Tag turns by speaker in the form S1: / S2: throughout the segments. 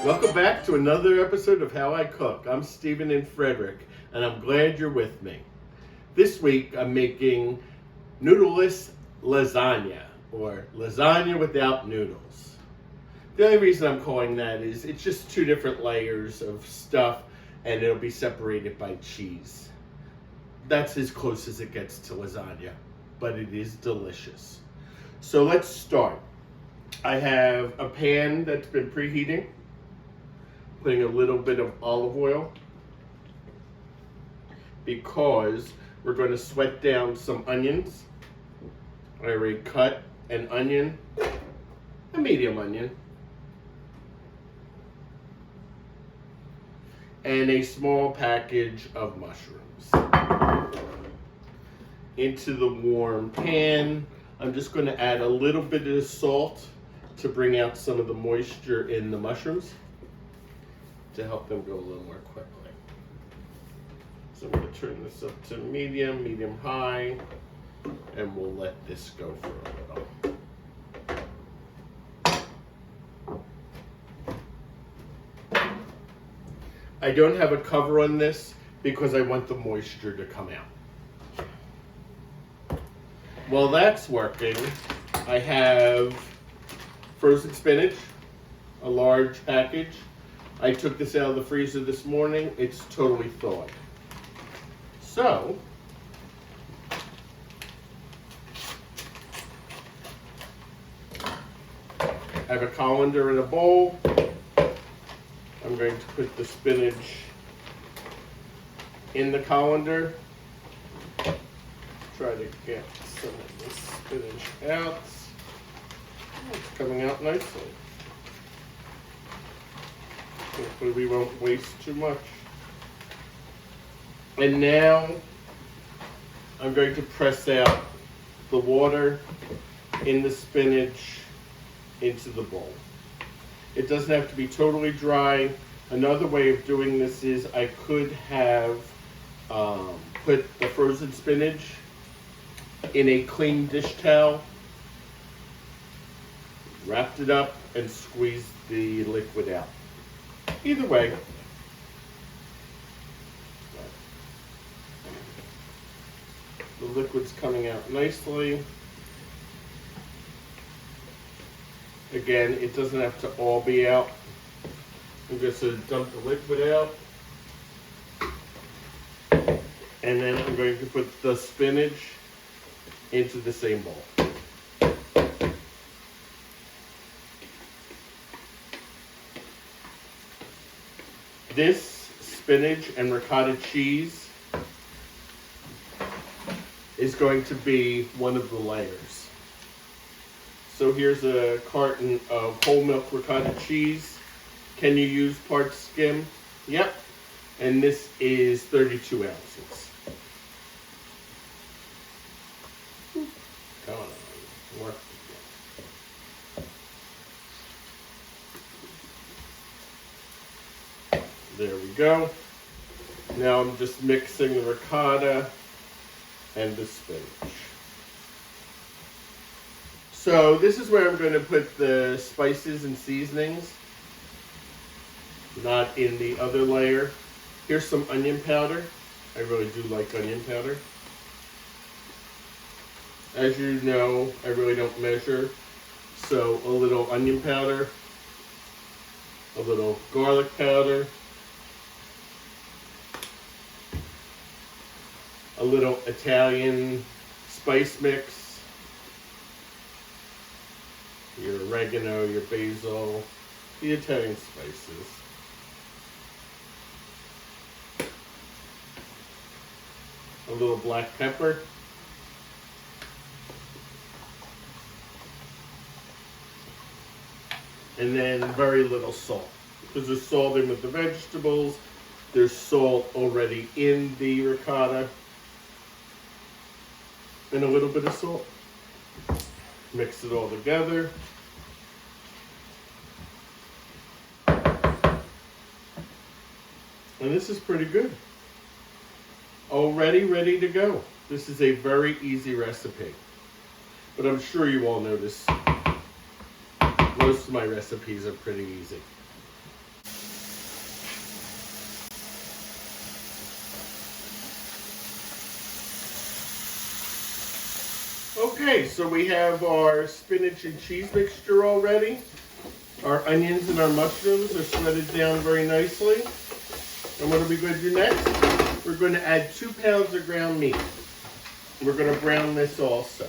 S1: Welcome back to another episode of How I Cook. I'm Stephen and Frederick, and I'm glad you're with me. This week I'm making noodle-less lasagna, or lasagna without noodles. The only reason I'm calling that is it's just two different layers of stuff, and it'll be separated by cheese. That's as close as it gets to lasagna, but it is delicious. So let's start. I have a pan that's been preheating. Putting a little bit of olive oil because we're going to sweat down some onions. I already cut an onion, a medium onion, and a small package of mushrooms. Into the warm pan, I'm just going to add a little bit of salt to bring out some of the moisture in the mushrooms, to help them go a little more quickly. So I'm going to turn this up to medium high, and we'll let this go for a little. I don't have a cover on this because I want the moisture to come out. While that's working, I have frozen spinach, a large package. I took this out of the freezer this morning. It's totally thawed. So, I have a colander in a bowl. I'm going to put the spinach in the colander. Try to get some of this spinach out. Oh, it's coming out nicely. Hopefully we won't waste too much. And now I'm going to press out the water in the spinach into the bowl. It doesn't have to be totally dry. Another way of doing this is I could have put the frozen spinach in a clean dish towel, wrapped it up, and squeezed the liquid out. Either way, the liquid's coming out nicely. Again, it doesn't have to all be out. I'm just going to dump the liquid out. And then I'm going to put the spinach into the same bowl. This spinach and ricotta cheese is going to be one of the layers. So here's a carton of whole milk ricotta cheese. Can you use part skim? Yep. And this is 32 ounces. Come on, work. There we go. Now I'm just mixing the ricotta and the spinach. So this is where I'm going to put the spices and seasonings, not in the other layer. Here's some onion powder. I really do like onion powder. As you know, I really don't measure, so a little onion powder, a little garlic powder, a little Italian spice mix, your oregano, your basil, the Italian spices. A little black pepper. And then very little salt. Because there's salt in with the vegetables. There's salt already in the ricotta. And a little bit of salt. Mix it all together. And this is pretty good. Already ready to go. This is a very easy recipe. But I'm sure you all know this. Most of my recipes are pretty easy. Okay, so we have our spinach and cheese mixture all ready. Our onions and our mushrooms are sweated down very nicely. And what are we going to do next? We're going to add 2 pounds of ground meat. We're going to brown this also.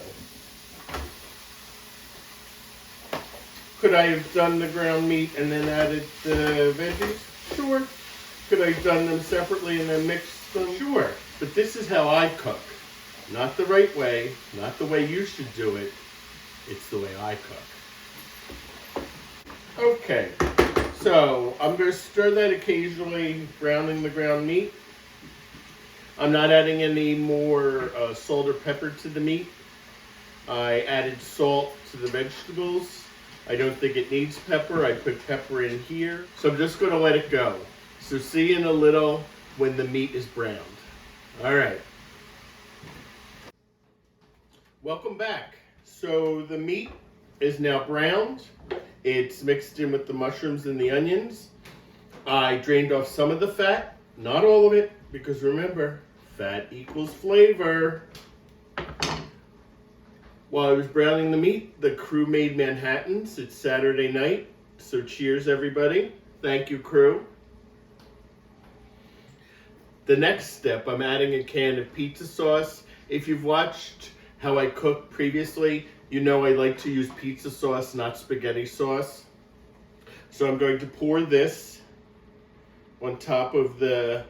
S1: Could I have done the ground meat and then added the veggies? Sure. Could I have done them separately and then mixed them? Sure. But this is how I cook. Not the right way, not the way you should do it. It's the way I cook. Okay, so I'm going to stir that occasionally, browning the ground meat. I'm not adding any more salt or pepper to the meat. I added salt to the vegetables. I don't think it needs pepper. I put pepper in here. So I'm just going to let it go. So see you in a little when the meat is browned. All right. Welcome back. So the meat is now browned. It's mixed in with the mushrooms and the onions. I drained off some of the fat, not all of it, because remember, fat equals flavor. While I was browning the meat, the crew made Manhattans. It's Saturday night, so cheers everybody. Thank you, crew. The next step, I'm adding a can of pizza sauce. If you've watched how I cooked previously, you know I like to use pizza sauce, not spaghetti sauce. So I'm going to pour this on top of the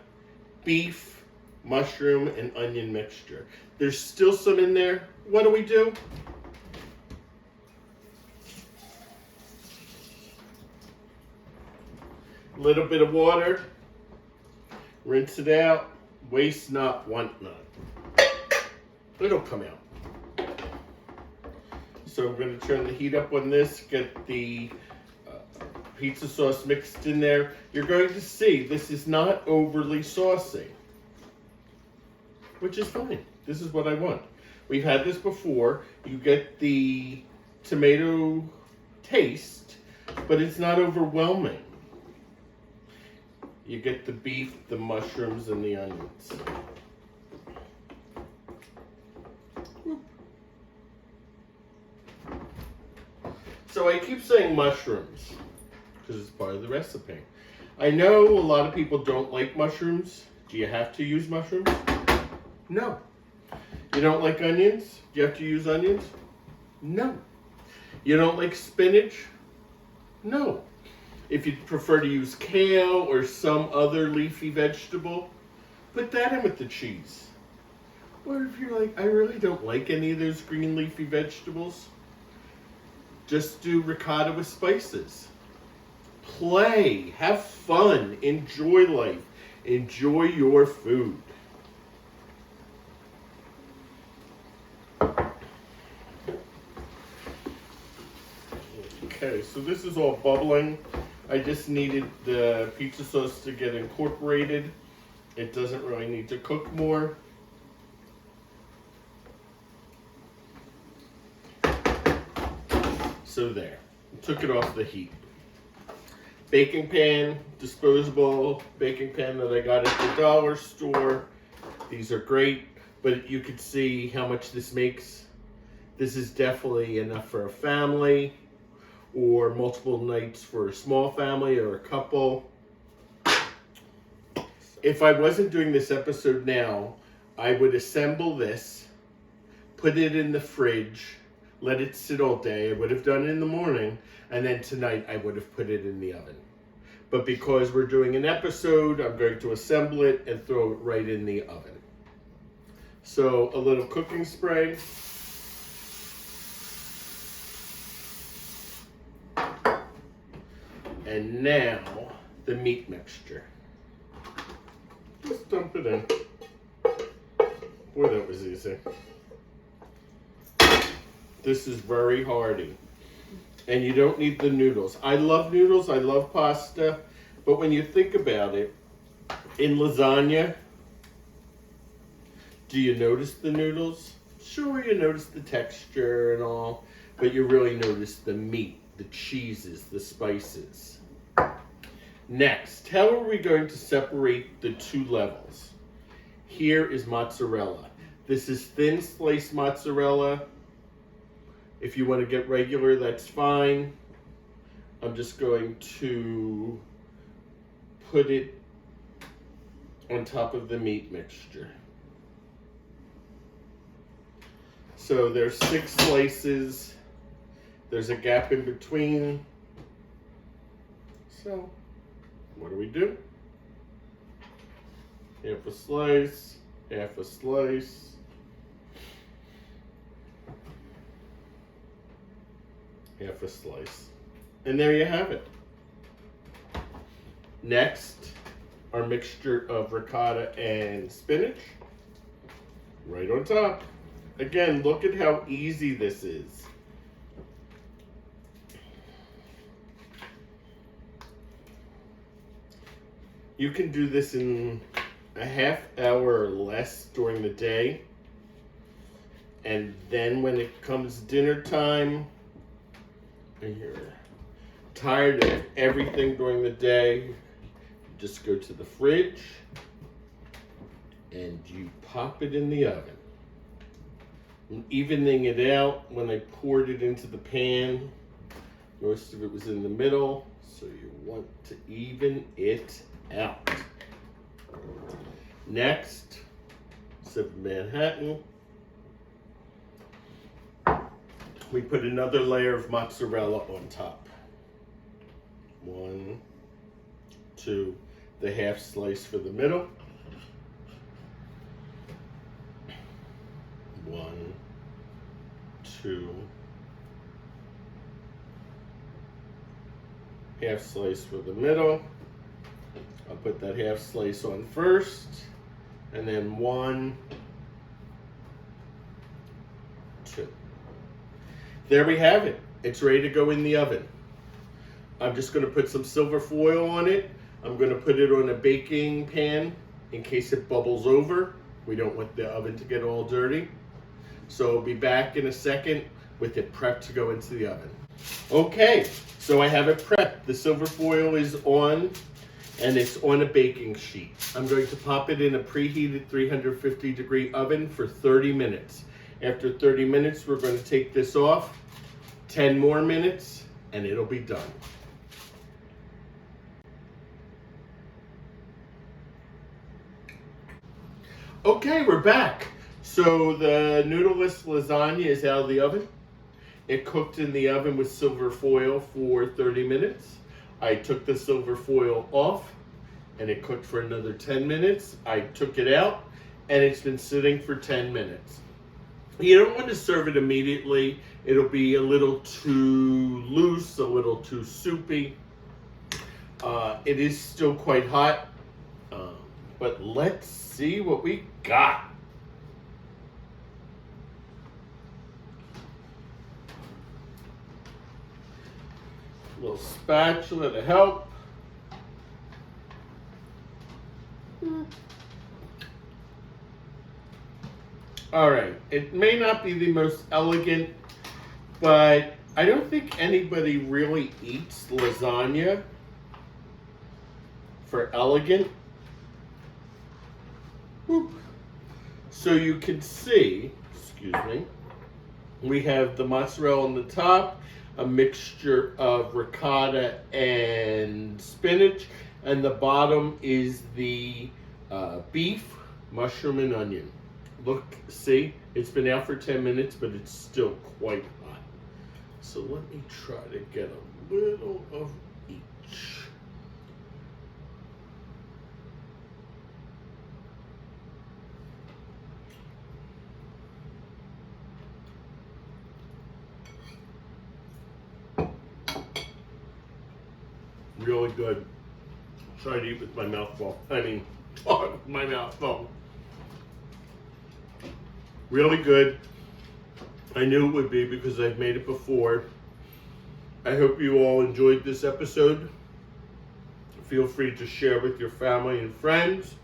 S1: beef, mushroom, and onion mixture. There's still some in there. What do? A little bit of water. Rinse it out. Waste not, want not. It'll come out. So I'm going to turn the heat up on this, get the pizza sauce mixed in there. You're going to see this is not overly saucy, which is fine. This is what I want. We've had this before. You get the tomato taste, but it's not overwhelming. You get the beef, the mushrooms, and the onions. So I keep saying mushrooms because it's part of the recipe. I know a lot of people don't like mushrooms. Do you have to use mushrooms? No. You don't like onions? Do you have to use onions? No. You don't like spinach? No. If you prefer to use kale or some other leafy vegetable, put that in with the cheese. Or if you're like, I really don't like any of those green leafy vegetables, just do ricotta with spices. Play, have fun, enjoy life, enjoy your food. Okay, so this is all bubbling. I just needed the pizza sauce to get incorporated. It doesn't really need to cook more. So there, took it off the heat. Baking pan, disposable baking pan that I got at the dollar store. These are great, but you can see how much this makes. This is definitely enough for a family or multiple nights for a small family or a couple. If I wasn't doing this episode now, I would assemble this, put it in the fridge, let it sit all day. I would have done it in the morning, and then tonight I would have put it in the oven. But because we're doing an episode, I'm going to assemble it and throw it right in the oven. So a little cooking spray. And now the meat mixture. Just dump it in. Boy, that was easy. This is very hearty. And you don't need the noodles. I love noodles, I love pasta, but when you think about it, in lasagna, do you notice the noodles? Sure, you notice the texture and all, but you really notice the meat, the cheeses, the spices. Next, how are we going to separate the two levels? Here is mozzarella. This is thin sliced mozzarella. If you want to get regular, that's fine. I'm just going to put it on top of the meat mixture. So there's 6 slices. There's a gap in between. So what do? Half a slice, half a slice. Half a slice. And there you have it. Next, our mixture of ricotta and spinach. Right on top. Again, look at how easy this is. You can do this in a half hour or less during the day. And then when it comes dinner time, and you're tired of everything during the day, just go to the fridge and you pop it in the oven. I'm evening it out. When I poured it into the pan, most of it was in the middle, so you want to even it out. Next, sip of Manhattan. We put another layer of mozzarella on top. 1, 2, the half slice for the middle. 1, 2, half slice for the middle. I'll put that half slice on first, and then 1, 2. There we have it. It's ready to go in the oven. I'm just going to put some silver foil on it. I'm going to put it on a baking pan in case it bubbles over. We don't want the oven to get all dirty. So I'll be back in a second with it prepped to go into the oven. Okay, so I have it prepped. The silver foil is on, and it's on a baking sheet. I'm going to pop it in a preheated 350-degree oven for 30 minutes. After 30 minutes, we're going to take this off. 10 more minutes, and it'll be done. Okay, we're back. So the noodle-less lasagna is out of the oven. It cooked in the oven with silver foil for 30 minutes. I took the silver foil off, and it cooked for another 10 minutes. I took it out, and it's been sitting for 10 minutes. You don't want to serve it immediately. It'll be a little too loose, a little too soupy. It is still quite hot, but let's see what we got. A little spatula to help. All right, it may not be the most elegant, but I don't think anybody really eats lasagna for elegant. Whoop. So you can see, excuse me, we have the mozzarella on the top, a mixture of ricotta and spinach, and the bottom is the beef, mushroom, and onion. Look, see, it's been out for 10 minutes, but it's still quite hot. So let me try to get a little of each. Really good. Try to eat with my mouth full. Talk with my mouth full. Really good. I knew it would be because I've made it before. I hope you all enjoyed this episode. Feel free to share with your family and friends.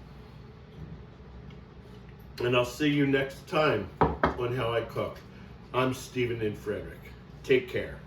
S1: And I'll see you next time on How I Cook. I'm Stephen and Frederick. Take care.